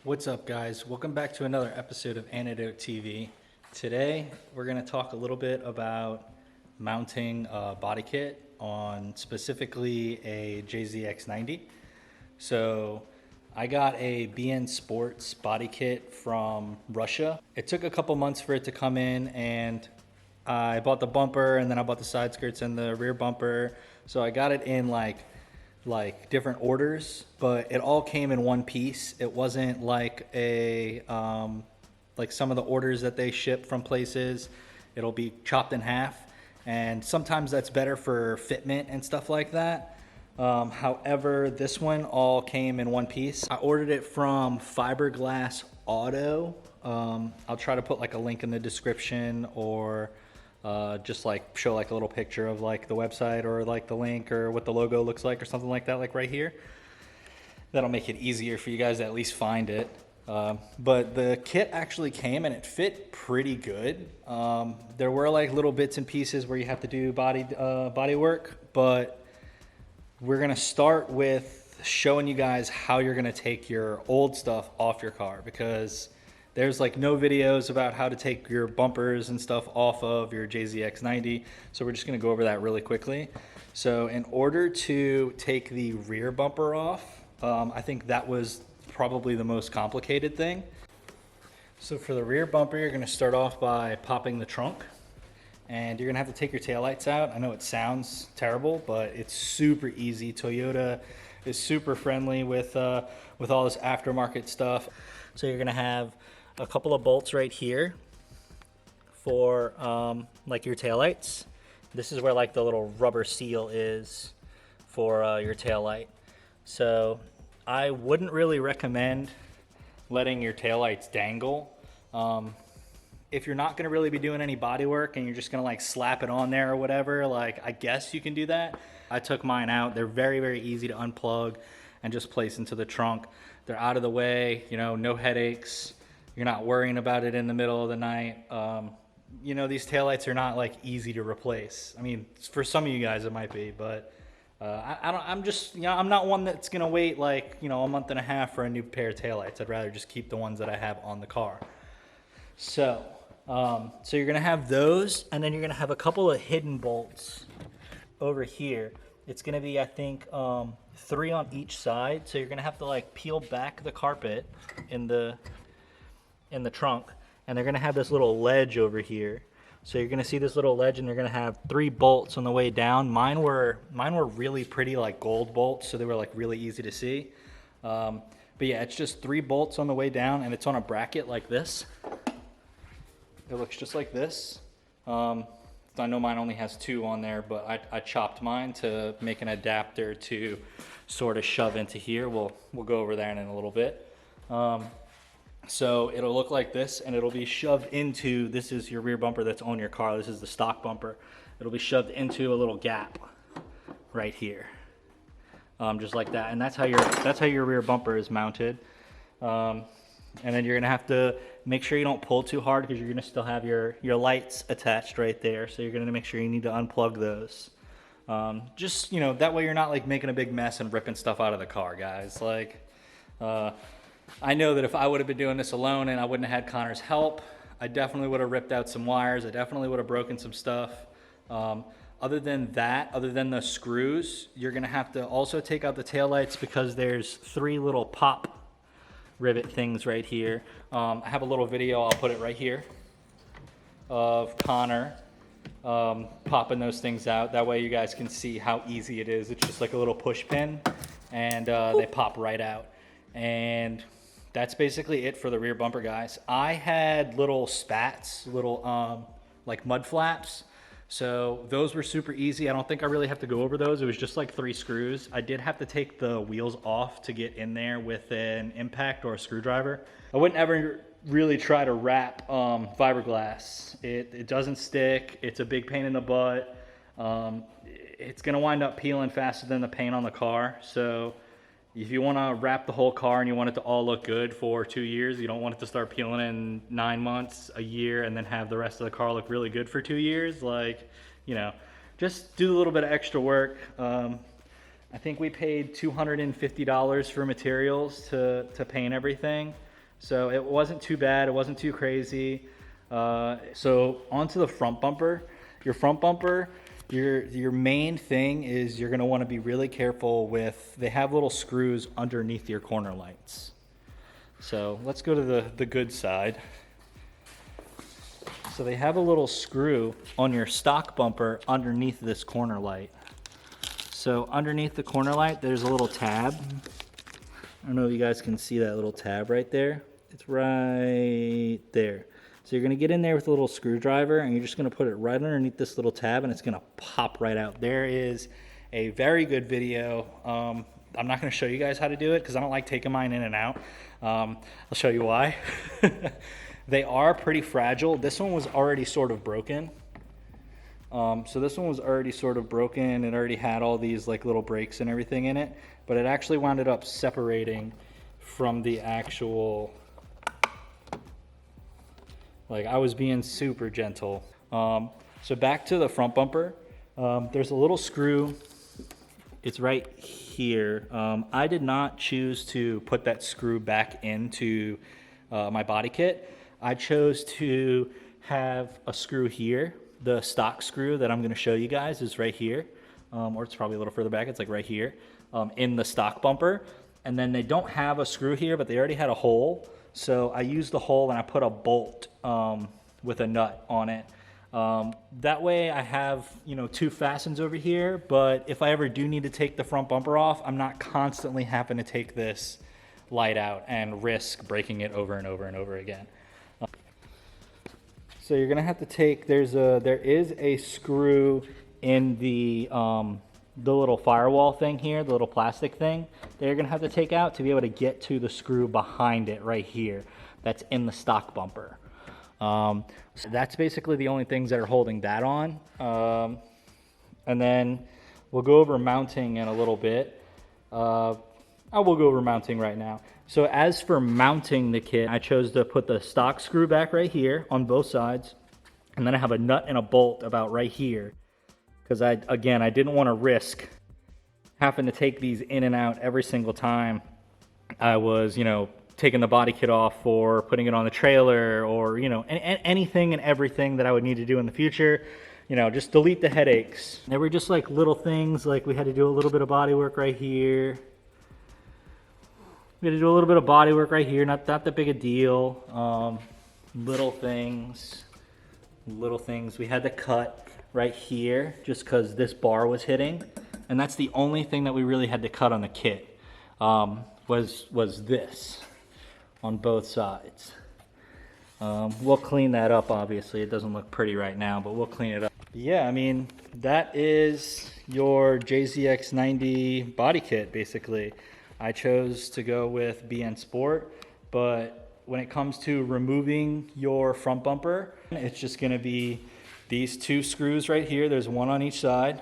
What's up, guys? Welcome back to another episode of Antidotetv. Today, we're going to talk a little bit about mounting a body kit on specifically a Jzx90. So, I got a Bn Sport Bodykit from Russia. It took a couple months for it to come in, and I bought the bumper, and then I bought the side skirts and the rear bumper. So I got it in like different orders, but it all came in one piece. It wasn't like a like some of the orders that they ship from places. It'll be chopped in half, and sometimes that's better for fitment and stuff like that. However, this one all came in one piece. I ordered it from Fiberglass Auto. I'll try to put like a link in the description, or just like show like a little picture of like the website or like the link or what the logo looks like or something like that, like right here. That'll make it easier for you guys to at least find it. But the kit actually came and it fit pretty good. There were like little bits and pieces where you have to do body work, but we're gonna start with showing you guys how you're gonna take your old stuff off your car, because there's like no videos about how to take your bumpers and stuff off of your Jzx90. So we're just gonna go over that really quickly. So in order to take the rear bumper off, I think that was probably the most complicated thing. So for the rear bumper, you're gonna start off by popping the trunk, and you're gonna have to take your taillights out. I know it sounds terrible, but it's super easy. Toyota is super friendly with all this aftermarket stuff. So you're gonna have a couple of bolts right here for like your taillights. This is where like the little rubber seal is for your taillight. So I wouldn't really recommend letting your taillights dangle. If you're not gonna really be doing any body work and you're just gonna like slap it on there or whatever, like I guess you can do that. I took mine out. They're very, very easy to unplug and just place into the trunk. They're out of the way, you know, no headaches. You're not worrying about it in the middle of the night. You know, these taillights are not like easy to replace. I mean, for some of you guys it might be, but I'm just, you know, I'm not one that's gonna wait like, you know, a month and a half for a new pair of taillights. I'd rather just keep the ones that I have on the car. So you're gonna have those, and then you're gonna have a couple of hidden bolts over here. It's gonna be, I think, 3 on each side. So you're gonna have to like peel back the carpet in the trunk, and they're gonna have this little ledge over here. So you're gonna see this little ledge, and they're gonna have 3 bolts on the way down. Mine were really pretty like gold bolts, so they were like really easy to see. But yeah, it's just 3 bolts on the way down, and it's on a bracket like this. It looks just like this. I know mine only has 2 on there, but I chopped mine to make an adapter to sort of shove into here. We'll go over that in a little bit. So it'll look like this, and it'll be shoved into, this is your rear bumper that's on your car. This is the stock bumper. It'll be shoved into a little gap right here, just like that. And that's how your rear bumper is mounted. And then you're gonna have to make sure you don't pull too hard, because you're gonna still have your lights attached right there. So you're gonna make sure you need to unplug those. Just, you know, that way you're not like making a big mess and ripping stuff out of the car, guys. Like, I know that if I would have been doing this alone and I wouldn't have had Connor's help, I definitely would have ripped out some wires. I definitely would have broken some stuff. Other than that, other than the screws, you're gonna have to also take out the taillights, because there's 3 little pop rivet things right here. I have a little video, I'll put it right here, of Connor popping those things out. That way you guys can see how easy it is. It's just like a little push pin, and they pop right out. And that's basically it for the rear bumper, guys. I had little spats, little like mud flaps. So those were super easy. I don't think I really have to go over those. It was just like 3 screws. I did have to take the wheels off to get in there with an impact or a screwdriver. I wouldn't ever really try to wrap fiberglass. It doesn't stick. It's a big pain in the butt. It's gonna wind up peeling faster than the paint on the car. So if you want to wrap the whole car and you want it to all look good for 2 years, you don't want it to start peeling in 9 months, a year, and then have the rest of the car look really good for 2 years. Like, you know, just do a little bit of extra work. I think we paid $250 for materials to paint everything. So it wasn't too bad. It wasn't too crazy. So onto the front bumper. Your front bumper, your main thing is you're going to want to be really careful with, they have little screws underneath your corner lights. So let's go to the good side. So they have a little screw on your stock bumper underneath this corner light. So underneath the corner light, there's a little tab. I don't know if you guys can see that little tab right there. It's right there. So you're gonna get in there with a little screwdriver and you're just gonna put it right underneath this little tab and it's gonna pop right out. There is a very good video. I'm not gonna show you guys how to do it because I don't like taking mine in and out. I'll show you why. They are pretty fragile. This one was already sort of broken. So this one was already sort of broken. It already had all these like little breaks and everything in it, but it actually wound up separating from the actual, like I was being super gentle. So back to the front bumper, there's a little screw. It's right here. I did not choose to put that screw back into my body kit. I chose to have a screw here. The stock screw that I'm gonna show you guys is right here, or it's probably a little further back, it's like right here, in the stock bumper. And then they don't have a screw here, but they already had a hole. So I used the hole and I put a bolt with a nut on it. That way I have, you know, two fastens over here, but if I ever do need to take the front bumper off, I'm not constantly having to take this light out and risk breaking it over and over and over again. So you're gonna have to take, there is a screw in the little firewall thing here, the little plastic thing that you're gonna have to take out to be able to get to the screw behind it right here that's in the stock bumper. So that's basically the only things that are holding that on. And then we'll go over mounting in a little bit. I will go over mounting right now. So as for mounting the kit, I chose to put the stock screw back right here on both sides. And then I have a nut and a bolt about right here. Because I didn't want to risk having to take these in and out every single time I was, you know, taking the body kit off or putting it on the trailer or, you know, anything and everything that I would need to do in the future. You know, just delete the headaches. They were just like little things, like we had to do a little bit of body work right here. We had to do a little bit of body work right here, not that big a deal. Little things. We had to cut right here just because this bar was hitting. And that's the only thing that we really had to cut on the kit, was this on both sides. We'll clean that up, obviously. It doesn't look pretty right now, but we'll clean it up. Yeah, I mean, that is your Jzx90 body kit, basically. I chose to go with Bn Sport, but when it comes to removing your front bumper, it's just gonna be these two screws right here. There's one on each side,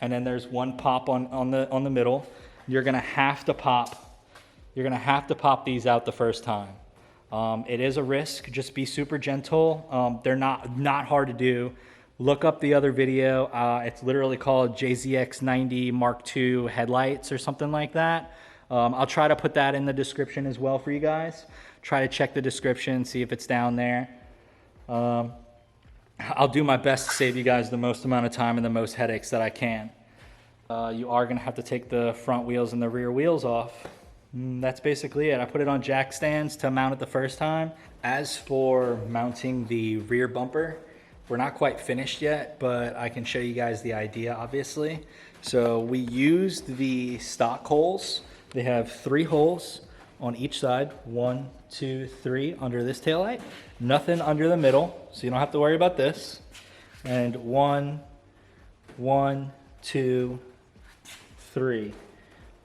and then there's one pop on the middle. You're gonna have to pop these out the first time. It is a risk. Just be super gentle. They're not hard to do. Look up the other video. It's literally called Jzx90 Mark II headlights or something like that. I'll try to put that in the description as well for you guys. Try to check the description, see if it's down there. I'll do my best to save you guys the most amount of time and the most headaches that I can. You are gonna have to take the front wheels and the rear wheels off. That's basically it. I put it on jack stands to mount it the first time. As for mounting the rear bumper, we're not quite finished yet, but I can show you guys the idea, obviously. So we used the stock holes. They have 3 holes on each side. 1, 2, 3 under this taillight. Nothing under the middle, so you don't have to worry about this. And 1, 2, 3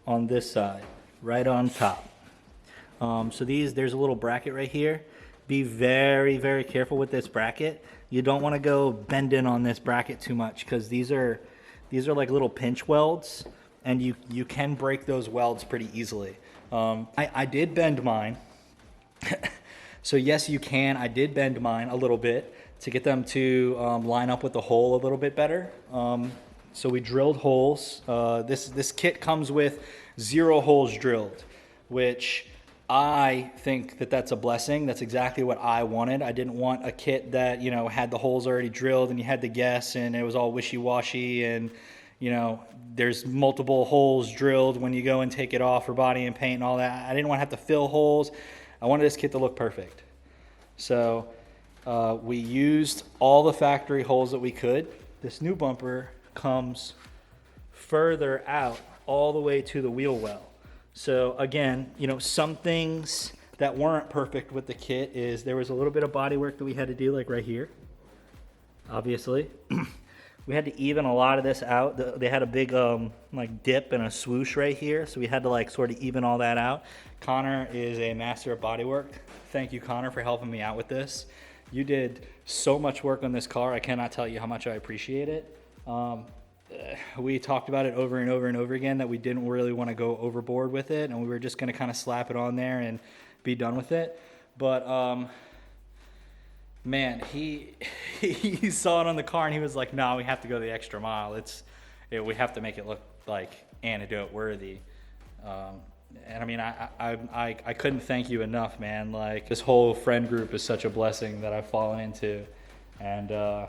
on this side, right on top. So there's a little bracket right here. Be very, very careful with this bracket. You don't want to go bending on this bracket too much because these are like little pinch welds, and you can break those welds pretty easily. I did bend mine. So yes, you can. I did bend mine a little bit to get them to line up with the hole a little bit better. So we drilled holes. This kit comes with 0 holes drilled, which I think that that's a blessing. That's exactly what I wanted. I didn't want a kit that, you know, had the holes already drilled and you had to guess and it was all wishy-washy and, you know, there's multiple holes drilled when you go and take it off for body and paint and all that. I didn't want to have to fill holes. I wanted this kit to look perfect. So we used all the factory holes that we could. This new bumper comes further out all the way to the wheel well. So again, you know, some things that weren't perfect with the kit is there was a little bit of body work that we had to do, like right here, obviously. We had to even a lot of this out. They had a big like dip and a swoosh right here, so we had to like sort of even all that out. Connor is a master of body work. Thank you, Connor, for helping me out with this. You did so much work on this car. I cannot tell you how much I appreciate it. We talked about it over and over and over again that we didn't really want to go overboard with it, and we were just going to kind of slap it on there and be done with it. But man, he saw it on the car and he was like, "No, we have to go the extra mile. We have to make it look like Antidote worthy." And I mean, I couldn't thank you enough, man. Like, this whole friend group is such a blessing that I've fallen into, and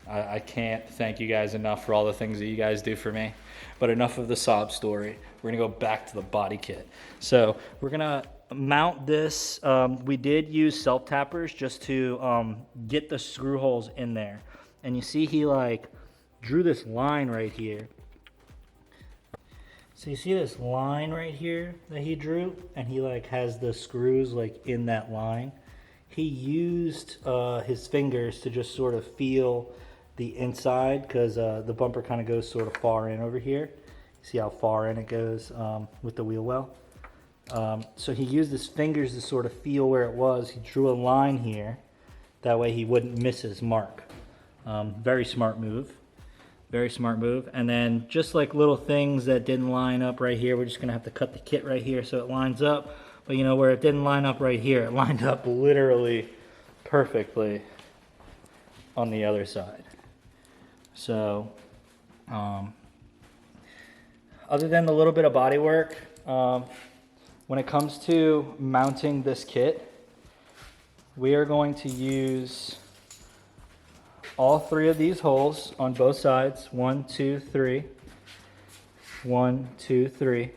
I can't thank you guys enough for all the things that you guys do for me. But enough of the sob story. We're gonna go back to the body kit. So we're gonna mount this. We did use self-tappers just to get the screw holes in there. And you see he like drew this line right here. So you see this line right here that he drew? And he like has the screws like in that line. He used his fingers to just sort of feel the inside, because the bumper kind of goes sort of far in over here. See how far in it goes with the wheel well? So he used his fingers to sort of feel where it was. He drew a line here. That way he wouldn't miss his mark. Very smart move. Very smart move. And then just like little things that didn't line up right here, we're just going to have to cut the kit right here so it lines up. But you know, where it didn't line up right here, it lined up literally perfectly on the other side. So, other than the little bit of body work, when it comes to mounting this kit, we are going to use all three of these holes on both sides. 1, 2, 3. 1, 2, 3.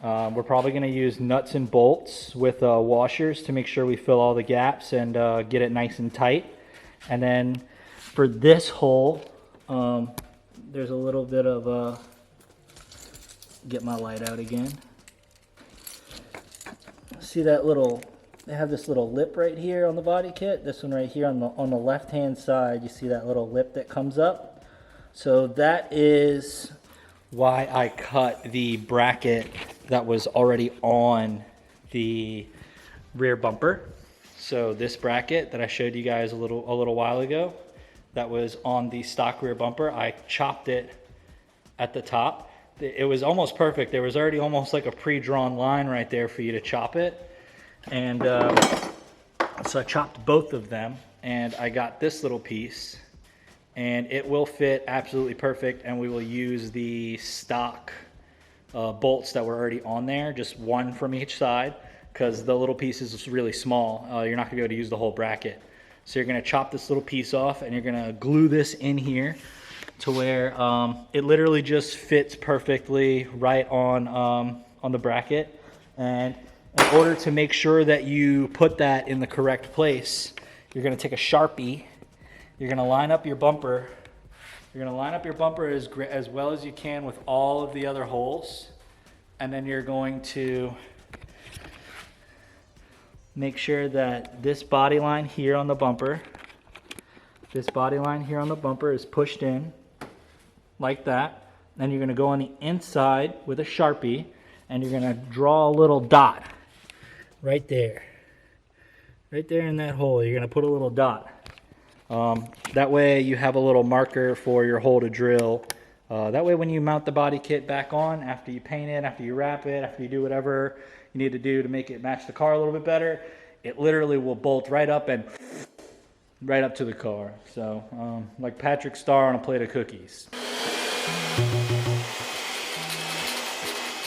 We're probably going to use nuts and bolts with washers to make sure we fill all the gaps and get it nice and tight. And then for this hole, there's a little bit of get my light out again. See that little, they have this little lip right here on the body kit. This one right here on the left hand side, you see that little lip that comes up. So that is why I cut the bracket that was already on the rear bumper. So this bracket that I showed you guys a little while ago, that was on the stock rear bumper, I chopped it at the top. It was almost perfect. There was already almost like a pre-drawn line right there for you to chop it. And so I chopped both of them, and I got this little piece, and it will fit absolutely perfect, and we will use the stock bolts that were already on there, just one from each side, because the little piece is really small. You're not gonna be able to use the whole bracket. So you're gonna chop this little piece off and you're gonna glue this in here to where it literally just fits perfectly right on the bracket. And in order to make sure that you put that in the correct place, you're gonna take a Sharpie, you're gonna line up your bumper, as well as you can with all of the other holes, and then you're going to make sure that this body line here on the bumper, is pushed in like that. Then you're going to go on the inside with a Sharpie and you're going to draw a little dot right there. Right there in that hole, you're going to put a little dot. That way you have a little marker for your hole to drill. That way when you mount the body kit back on, after you paint it, after you wrap it, after you do whatever you need to do to make it match the car a little bit better, it literally will bolt right up and right up to the car. So like Patrick Star on a plate of cookies.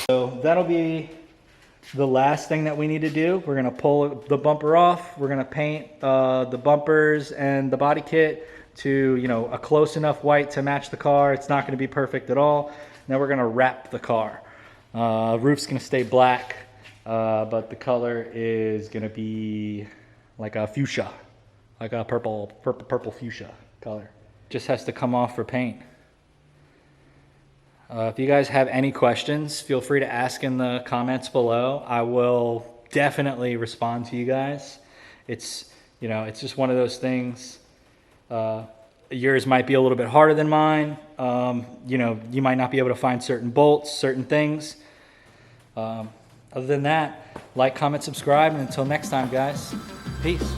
So that'll be the last thing that we need to do, we're gonna pull the bumper off. We're gonna paint the bumpers and the body kit to, you know, a close enough white to match the car. It's not gonna be perfect at all. Now we're gonna wrap the car. Roof's gonna stay black, but the color is gonna be like a fuchsia, like a purple fuchsia color. Just has to come off for paint. If you guys have any questions, feel free to ask in the comments below. I will definitely respond to you guys. It's, you know, it's just one of those things. Yours might be a little bit harder than mine. You know, you might not be able to find certain bolts, certain things. Other than that, like, comment, subscribe, and until next time, guys, peace.